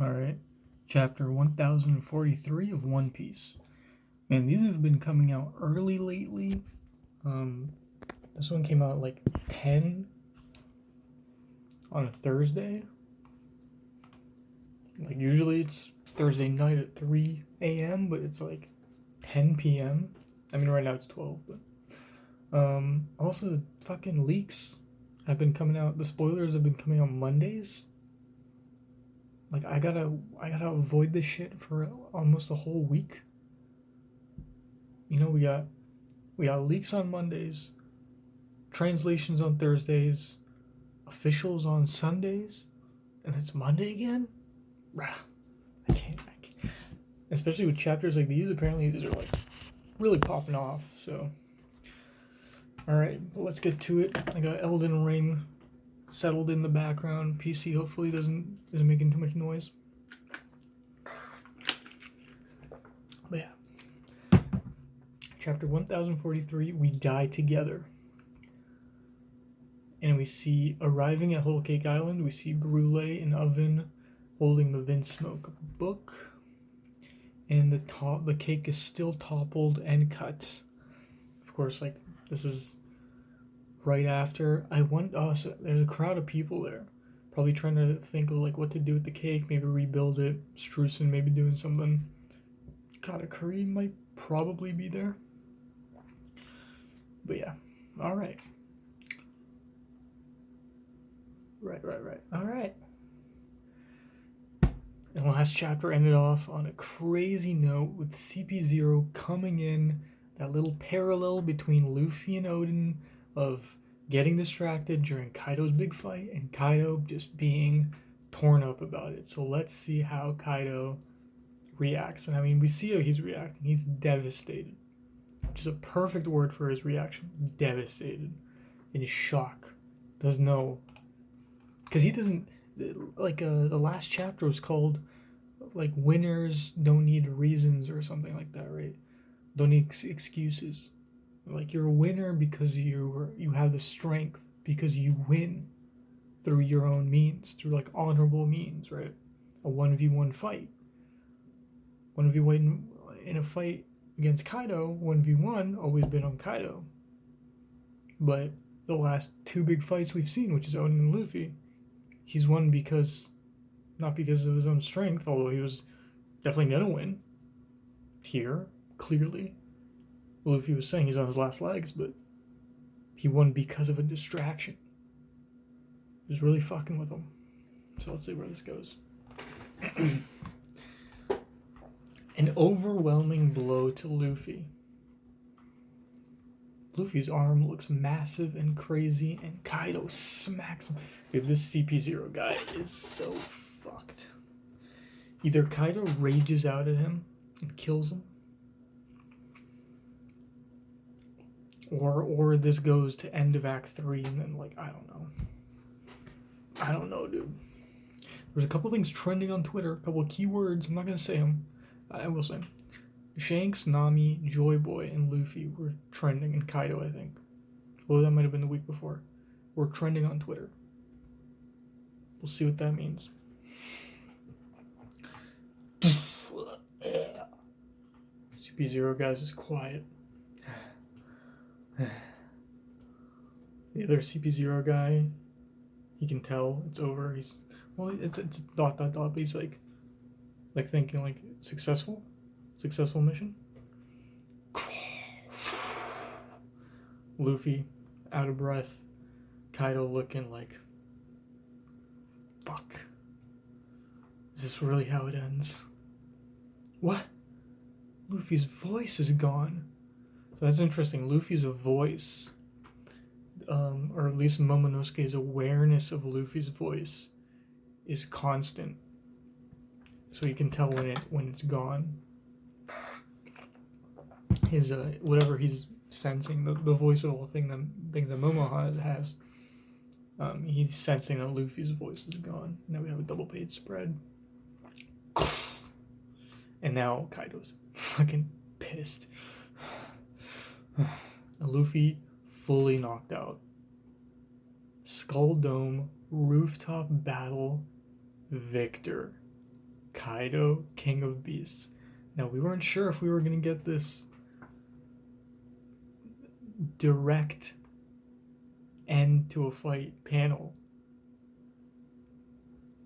Alright, chapter 1043 of One Piece. Man, these have been coming out early lately. This one came out at like 10 on a Thursday. Like usually it's Thursday night at 3 a.m., but it's like 10 p.m. I mean, right now it's 12, but also fucking leaks have been coming out. The spoilers have been coming out Mondays. Like I gotta avoid this shit for almost a whole week. You know, we got leaks on Mondays, translations on Thursdays, officials on Sundays, and it's Monday again? Rah, I can't. Especially with chapters like these, apparently these are like really popping off, so. Alright, let's get to it. I got Elden Ring settled in the background. PC hopefully isn't making too much noise. But yeah. Chapter 1043, We Die Together. And we see, arriving at Whole Cake Island, we see Brule and Oven holding the Vince Smoke book. And the cake is still toppled and cut. Of course, like, this is right after so there's a crowd of people there, probably trying to think of like what to do with the cake, maybe rebuild it. Strusen maybe doing something. Katakuri might probably be there. But yeah, alright. Right. Alright. And the last chapter ended off on a crazy note with CP0 coming in, that little parallel between Luffy and Oden of getting distracted during Kaido's big fight and Kaido just being torn up about it. So let's see how Kaido reacts. And I mean, we see how he's reacting. He's devastated, which is a perfect word for his reaction. Devastated. In shock. Doesn't know. Because he doesn't, like, the last chapter was called, like, winners don't need reasons or something like that, right? Don't need excuses. Like, you're a winner because you have the strength, because you win through your own means, through like honorable means, right? A 1v1 fight. 1v1 in a fight against Kaido, 1v1 always been on Kaido. But the last two big fights we've seen, which is Oden and Luffy, he's won not because of his own strength, although he was definitely gonna win here, clearly. Luffy was saying he's on his last legs, but he won because of a distraction. It was really fucking with him. So let's see where this goes. An overwhelming blow to Luffy. Luffy's arm looks massive and crazy, and Kaido smacks him. Dude, this CP0 guy is so fucked. Either Kaido rages out at him and kills him, or this goes to end of Act 3 and then, like, I don't know, dude. There's a couple things trending on Twitter, a couple of keywords. I'm not going to say them. I will say them. Shanks, Nami, Joyboy, and Luffy were trending, and Kaido, I think. Although that might have been the week before. Were trending on Twitter. We'll see what that means. CP0, guys, is quiet. The other CP0 guy, he can tell it's over. It's dot, but he's like thinking like successful mission. Luffy out of breath. Kaido looking like, fuck. Is this really how it ends? What? Luffy's voice is gone. So that's interesting. Luffy's voice, or at least Momonosuke's awareness of Luffy's voice, is constant. So you can tell when it's gone. His whatever he's sensing, the voice of all things that Momo has, he's sensing that Luffy's voice is gone. Now we have a double page spread. And now Kaido's fucking pissed. Luffy fully knocked out. Skull Dome, rooftop battle, victor. Kaido, King of Beasts. Now, we weren't sure if we were going to get this direct end to a fight panel,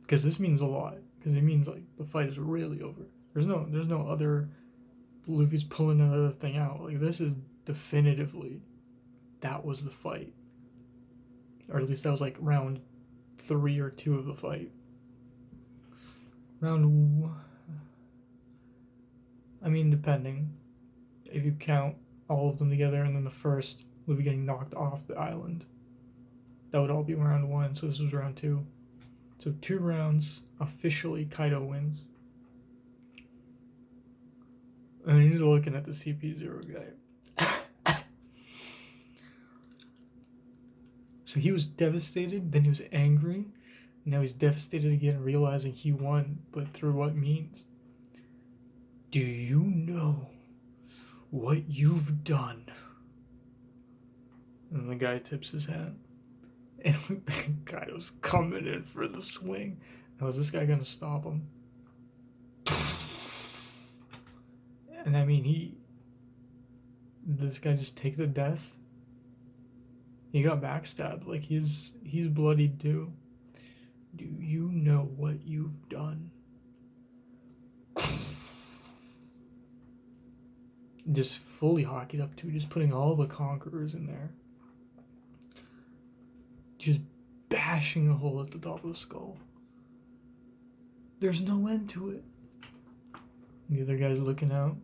because this means a lot, because it means like the fight is really over. There's no other Luffy's pulling another thing out. Like, this is definitively, that was the fight, or at least that was like round 3 or 2 of the fight. I mean, depending if you count all of them together, and then the first Luffy getting knocked off the island, that would all be round 1. So this was round 2. So 2 rounds officially Kaido wins. And he's looking at the CP0 guy. So he was devastated, then he was angry, now he's devastated again, realizing he won, but through what means? Do you know what you've done? And the guy tips his hat. And Kaido's coming in for the swing. Now, is this guy gonna stop him? And I mean, this guy just take the death? He got backstabbed. Like, he's bloodied too. Do you know what you've done? Just fully hockeyed up too, just putting all the conquerors in there. Just bashing a hole at the top of the skull. There's no end to it. The other guy's looking out.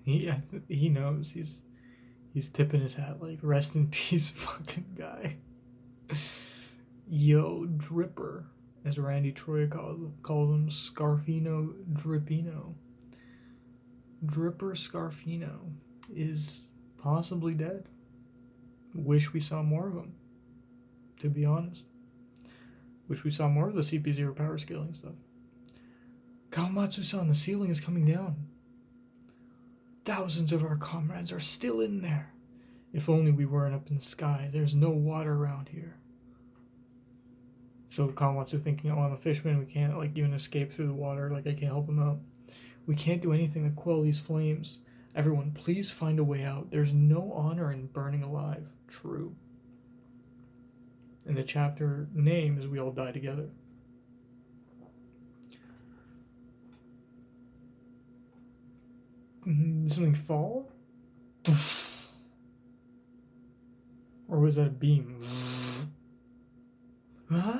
He knows. He's tipping his hat like, rest in peace, fucking guy. Yo, Dripper, as Randy Troy calls him, Scarfino Drippino. Dripper Scarfino is possibly dead. Wish we saw more of him, to be honest. Wish we saw more of the CP0 power scaling stuff. Kawamatsu-san, the ceiling is coming down. Thousands of our comrades are still in there. If only we weren't up in the sky. There's no water around here. So Kawamatsu thinking, oh, I'm a fisherman, we can't like even escape through the water, like I can't help him out. We can't do anything to quell these flames. Everyone, please find a way out. There's no honor in burning alive. True. And the chapter name is We All Die Together. Did something fall? Or was that a beam? Huh?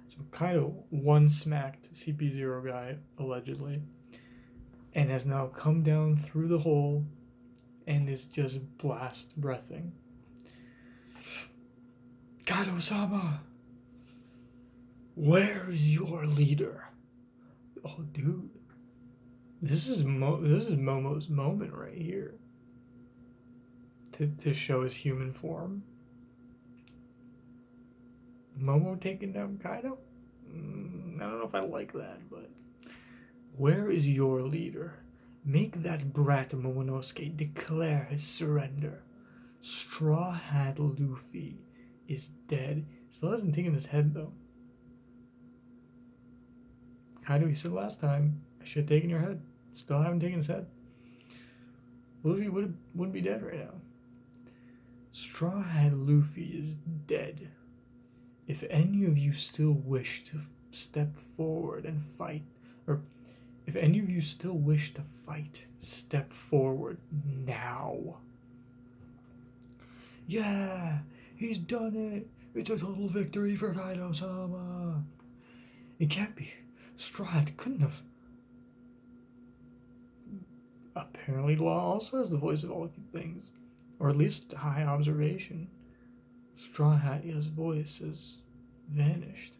So Kaido one-smacked CP0 guy, allegedly, and has now come down through the hole and is just blast breathing. Kaido-sama! Where's your leader? Oh, dude. This is Momo's moment right here. To show his human form. Momo taking down Kaido? I don't know if I like that, but... Where is your leader? Make that brat Momonosuke declare his surrender. Straw Hat Luffy is dead. Still hasn't taken his head, though. Kaido, he said last time, I should have taken your head. Still haven't taken his head. Luffy wouldn't be dead right now. Straw Hat Luffy is dead. If any of you still wish to step forward and fight, or if any of you still wish to fight, step forward now. Yeah, he's done it. It's a total victory for Kaido-sama. It can't be. Straw Hat couldn't have. Apparently, Law also has the voice of all things, or at least high observation. Straw Hat's voice has vanished.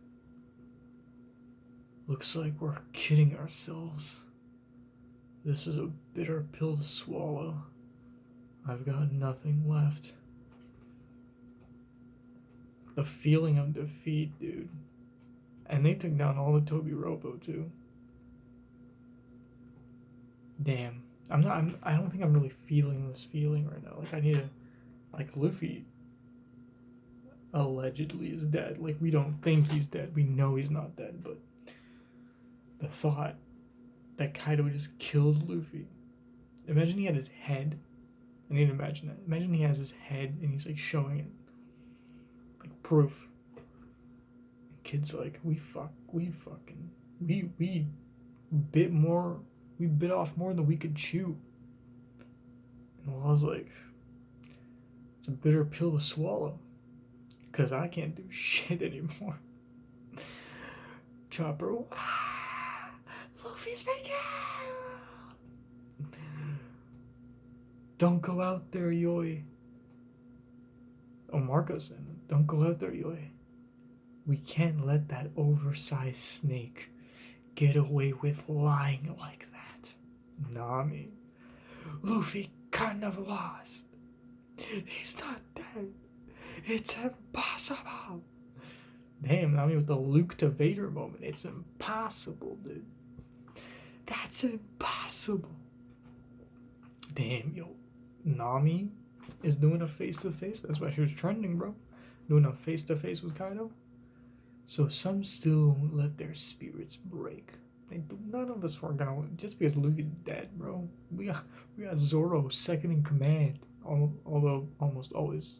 Looks like we're kidding ourselves. This is a bitter pill to swallow. I've got nothing left. The feeling of defeat, dude. And they took down all the Toby Ropo too. Damn. I don't think I'm really feeling this feeling right now. Like, I need to, like, Luffy allegedly is dead. Like, we don't think he's dead. We know he's not dead, but the thought that Kaido just killed Luffy. Imagine he had his head. I need to imagine that. Imagine he has his head and he's like showing it. Like proof. And kid's like, we bit off more than we could chew. And Law's like, it's a bitter pill to swallow. Because I can't do shit anymore. Chopper, Luffy's been killed! Don't go out there, Yoi. Oh, Marco said, don't go out there, Yoi. We can't let that oversized snake get away with lying like that. Nami. Luffy kind of lost. He's not dead. It's impossible. Damn, Nami with the Luke to Vader moment. It's impossible, dude. That's impossible. Damn, yo. Nami is doing a face-to-face. That's why she was trending, bro. Doing a face-to-face with Kaido. So some still won't let their spirits break. None of us were gonna, just because Luffy's dead, bro. We got Zoro second in command. Although almost always.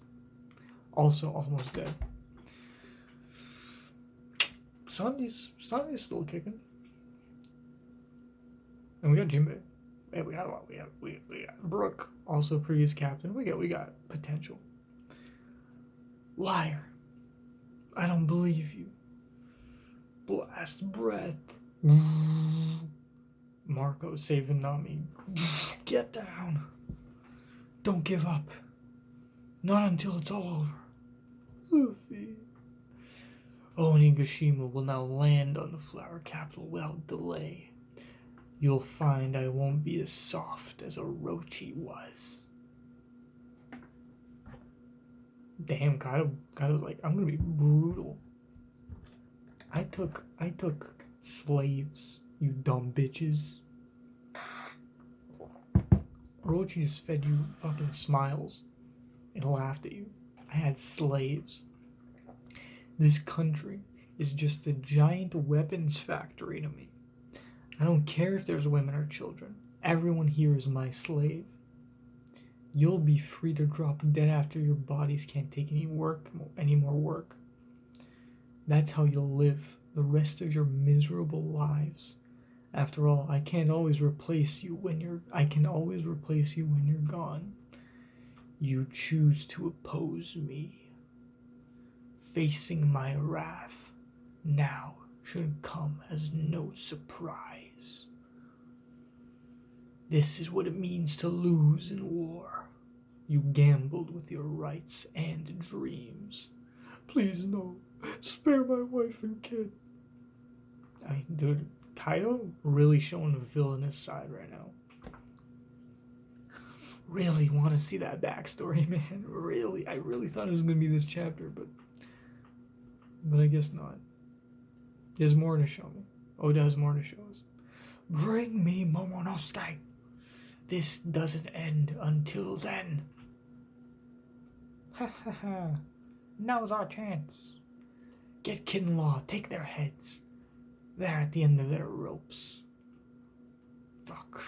Also almost dead. Sandy's still kicking. And we got Jinbei. Hey, we got Brook, also previous captain. We got potential. Liar. I don't believe you. Blast breath. Marco saving Nami. Get down. Don't give up. Not until it's all over. Luffy. Onigashima will now land on the flower capital without delay. You'll find I won't be as soft as Orochi was. Damn, Kaido's like, I'm gonna be brutal. I took slaves, you dumb bitches. Orochi just fed you fucking smiles and laughed at you. I had slaves. This country is just a giant weapons factory to me. I don't care if there's women or children. Everyone here is my slave. You'll be free to drop dead after your bodies can't take any more work. That's how you'll live the rest of your miserable lives. After all, I can always replace you when you're gone. You choose to oppose me. Facing my wrath now should come as no surprise. This is what it means to lose in war. You gambled with your rights and dreams. Please no, spare my wife and kid. I mean, dude, Kaido really showing the villainous side right now. Really want to see that backstory, man. Really, I really thought it was gonna be this chapter, but I guess not. There's more to show me. Oda has more to show us. Bring me Momonosuke. This doesn't end until then. Ha ha ha. Now's our chance. Get Kinlaw, take their heads. They're at the end of their ropes. Fuck.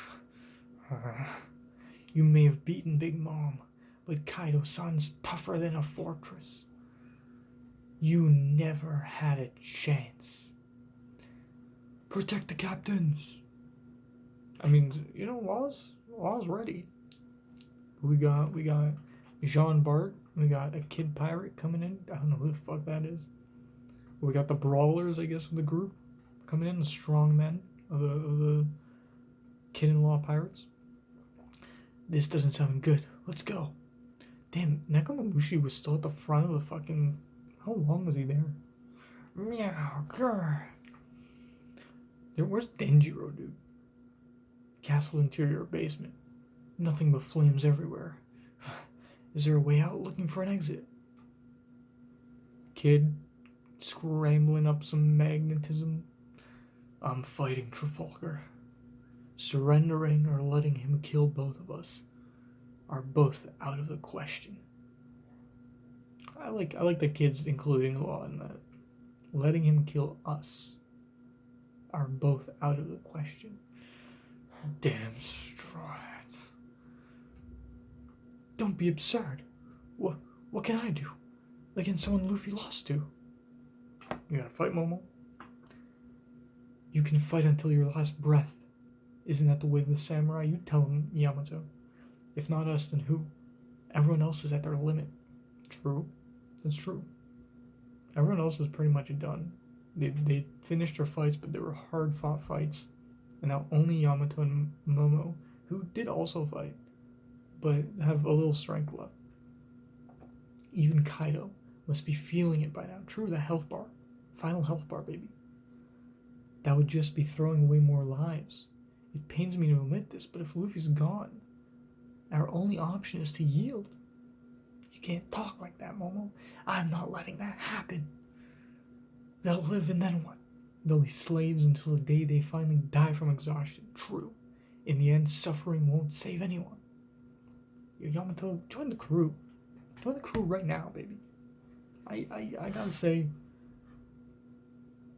You may have beaten Big Mom, but Kaido-san's tougher than a fortress. You never had a chance. Protect the captains. I mean, you know, Law's ready. We got Jean Bart. We got a kid pirate coming in. I don't know who the fuck that is. We got the brawlers, I guess, of the group coming in. The strong men of the kid-in-law pirates. This doesn't sound good. Let's go. Damn, Nekomamushi was still at the front of the fucking... How long was he there? Meow, grr. Where's Denjiro, dude? Castle interior basement. Nothing but flames everywhere. Is there a way out? Looking for an exit. Kid scrambling up some magnetism. I'm fighting Trafalgar. Surrendering or letting him kill both of us are both out of the question. I like the kids including law in that. Letting him kill us are both out of the question. Damn Straw Hat. Don't be absurd. What can I do against someone Luffy lost to? You gotta fight, Momo. You can fight until your last breath. Isn't that the way of the samurai? You tell him, Yamato. If not us, then who? Everyone else is at their limit. True. That's true. Everyone else is pretty much done. They finished their fights, but they were hard-fought fights. And now only Yamato and Momo, who did also fight, but have a little strength left. Even Kaido must be feeling it by now. True, the health bar. Final health bar, baby. That would just be throwing away more lives. It pains me to admit this, but if Luffy's gone, our only option is to yield. You can't talk like that, Momo. I'm not letting that happen. They'll live and then what? They'll be slaves until the day they finally die from exhaustion. True. In the end, suffering won't save anyone. Yamato, join the crew. Join the crew right now, baby. I gotta say,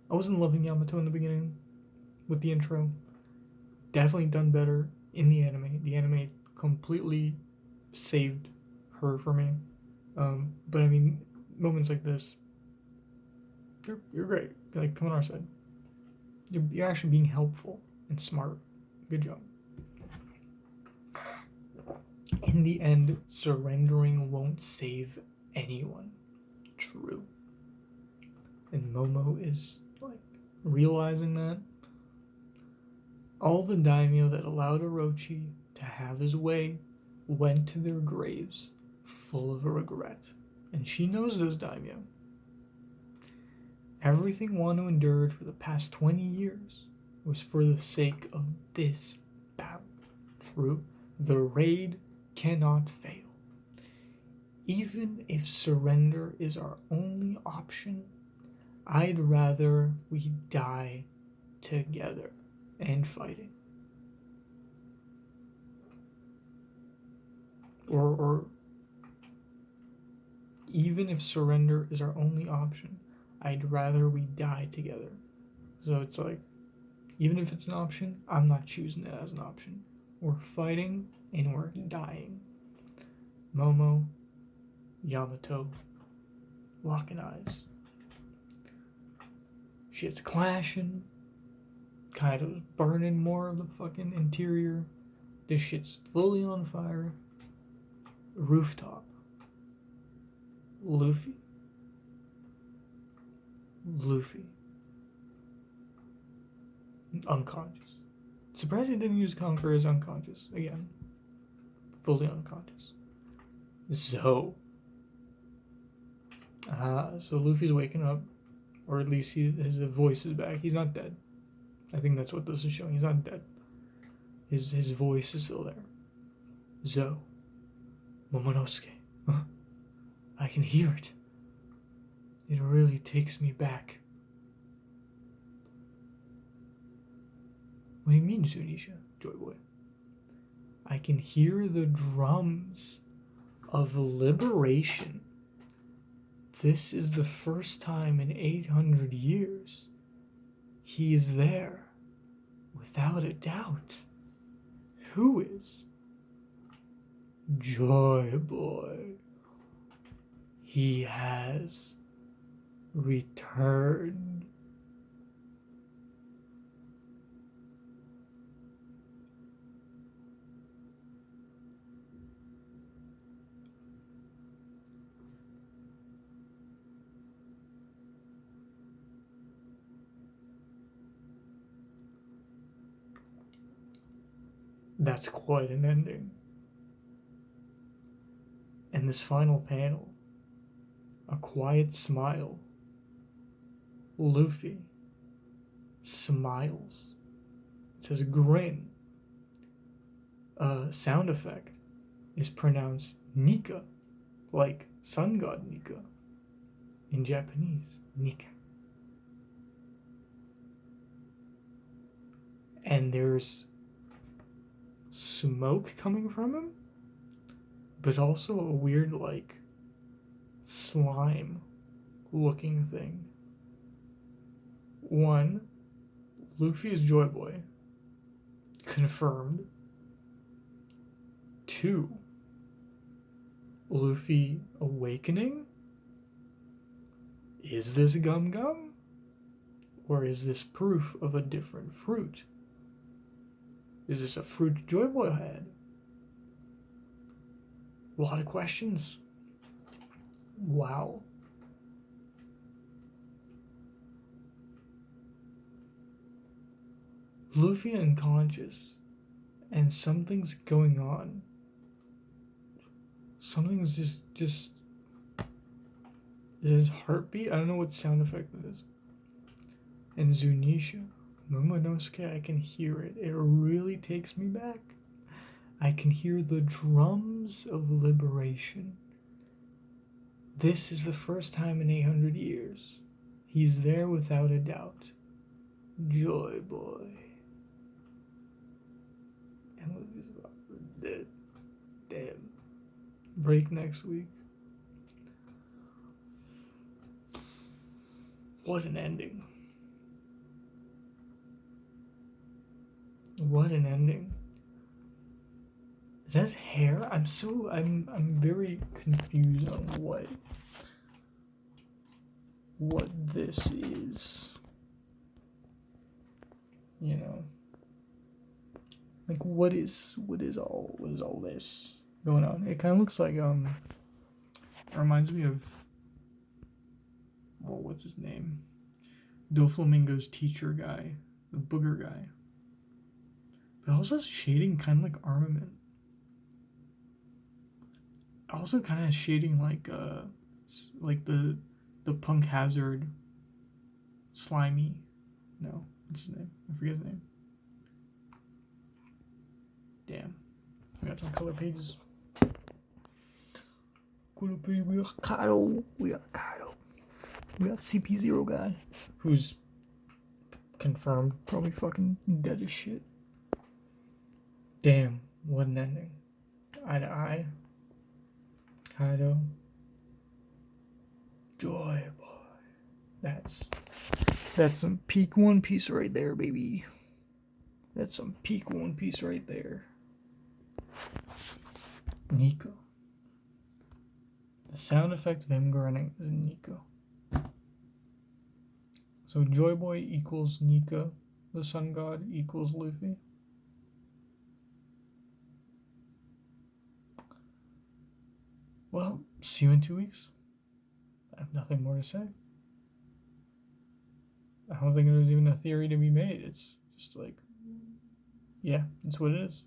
I wasn't loving Yamato in the beginning with the intro. Definitely done better in the anime. The anime completely saved her for me. But I mean, moments like this, you're great. Like, come on our side. You're actually being helpful and smart. Good job. In the end, surrendering won't save anyone. True. And Momo is, like, realizing that. All the daimyo that allowed Orochi to have his way went to their graves full of regret. And she knows those daimyo. Everything Wano endured for the past 20 years was for the sake of this battle. True, the raid cannot fail. Even if surrender is our only option, I'd rather we die together and fighting. Or even if surrender is our only option, I'd rather we die together. So it's like, even if it's an option, I'm not choosing it as an option. We're fighting and we're dying. Momo, Yamato, locking eyes. Shit's clashing. Kaido's burning more of the fucking interior. This shit's fully on fire. Rooftop. Luffy. Unconscious. Surprised he didn't use Conquer as unconscious again. Fully unconscious. So Luffy's waking up, or at least his voice is back. He's not dead. I think that's what this is showing. He's not dead. His voice is still there. Zo. Momonosuke. Huh? I can hear it. It really takes me back. What do you mean, Zunisha? Joyboy. I can hear the drums of liberation. This is the first time in 800 years. He's there. Without a doubt. Who is? Joyboy. He has returned. That's quite an ending. And this final panel, a quiet smile. Luffy smiles. It says grin. Sound effect is pronounced Nika, like sun god Nika in Japanese. Nika. And there's smoke coming from him, but also a weird, like, slime looking thing. 1. Luffy is Joyboy. Confirmed. 2. Luffy awakening? Is this Gum Gum? Or is this proof of a different fruit? Is this a fruit Joyboy had? A lot of questions. Wow. Luffy unconscious, and something's going on. Something's just is his heartbeat? I don't know what sound effect it is. And Zunisha, Momonosuke, I can hear it. It really takes me back. I can hear the drums of liberation. This is the first time in 800 years. He's there without a doubt. Joyboy. And Luffy's dead. Damn. Break next week. What an ending. What an ending. Is that his hair? I'm very confused on what this is. You know. Like what is all this going on? It kinda looks like it reminds me of what's his name? Doflamingo's teacher guy, the booger guy. But also has shading kind of like Armament. Also kind of shading like the Punk Hazard slimy. No, what's his name? I forget his name. Damn. We got some color pages. Color page, we got Kaido. We got CP0 guy. Who's confirmed probably fucking dead as shit. Damn, what an ending. Eye to eye. Kaido. Joyboy. That's some peak One Piece right there, baby. That's some peak One Piece right there. Nico. The sound effect of him grunting is Nico. So Joyboy equals Nika, the sun god equals Luffy. Well, see you in 2 weeks. I have nothing more to say. I don't think there's even a theory to be made. It's just like, yeah, it's what it is.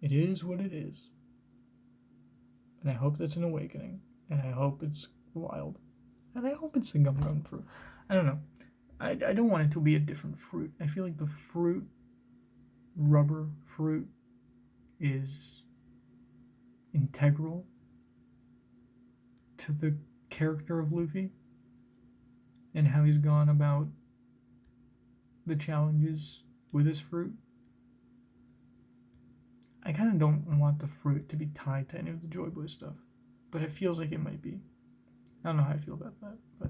It is what it is. And I hope that's an awakening. And I hope it's wild. And I hope it's the Gum Gum fruit. I don't know. I don't want it to be a different fruit. I feel like the fruit, rubber fruit, is integral to the character of Luffy and how he's gone about the challenges with his fruit. I kind of don't want the fruit to be tied to any of the Joyboy stuff, but it feels like it might be. I don't know how I feel about that, but